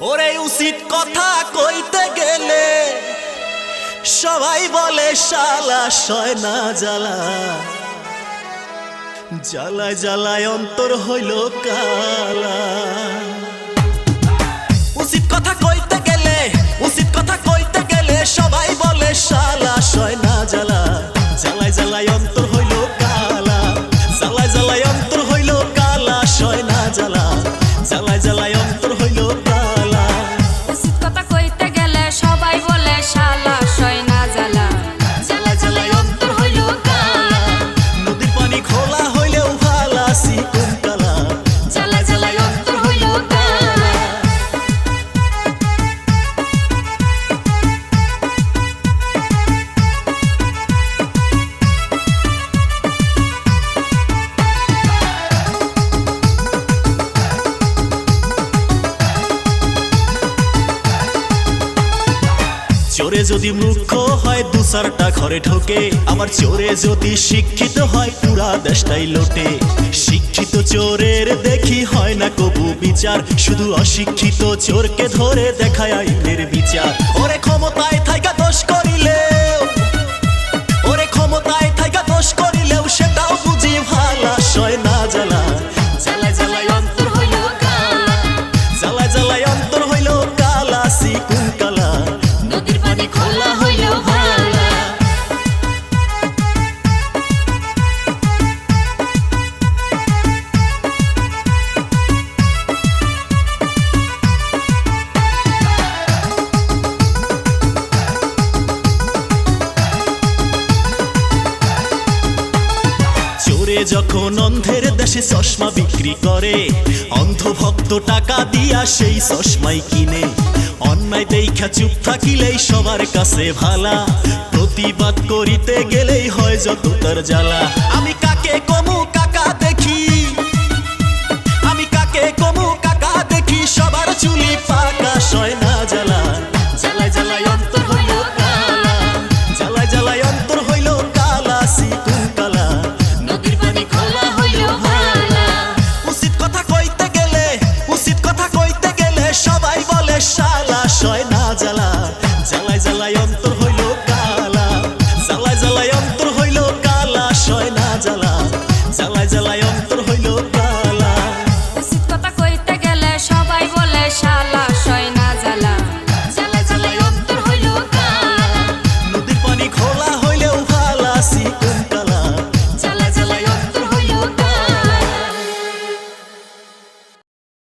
ওরে উচিত কথা কইতে গেলে সবাই বলে শালা সয় না জ্বালা, জ্বালায় জ্বালায় অন্তর হইল কালা। উচিত কথা কইতে গেলে, উচিত কথা কইতে গেলে সবাই বলে শালা সয় না জ্বালা, জ্বালায় জ্বালায় অন্তর হইল কালা, জ্বালায় জ্বালায় অন্তর হইল কালা, সয় না জ্বালা, জ্বালায় জ্বালায় অন্তর হইল কালা। উচিত কথা কইতে গেলে সবাই বলে শালা সয় না জ্বালা, জ্বালায় জ্বালায় অন্তর হইল কালা, নদীর পানি খোলা হইলেও ভালা চিকুন কালা, জ্বালায় জ্বালায় অন্তর হইল কালা। চোরে যদি মূর্খ হয় দু চারটা ঘরে ঢোকে, আবার চোরে যদি শিক্ষিত হয় পুরা দেশটাই লোটে। শিক্ষিত চোরের দেখি হয় না কবু বিচার, শুধু অশিক্ষিত চোরকে ধরে দেখায় আইনের বিচার। ওরে ক্ষমতায় থাইকা দোষ করিলেও, ওরে ক্ষমতায় থাইকা দোষ করিলেও সেটাও বুঝি ভালা সয় না জ্বালা, জ্বালায় জ্বালায় অন্তর হইল কালা, জ্বালায় জ্বালায় অন্তর হইল কালা চিকুন কালা, নদীর পানি খোলা হইল ভালা। চোরে যখন অন্ধের দেশে চশমা বিক্রি করে, অন্ধভক্ত টাকা দিয়া সেই চশমাই কিনে। অন্যায় দেখা চুপ থাকিলেই সবার কাছে ভালা, প্রতিবাদ করিতে গেলেই হয় যত তার জ্বালা। আমি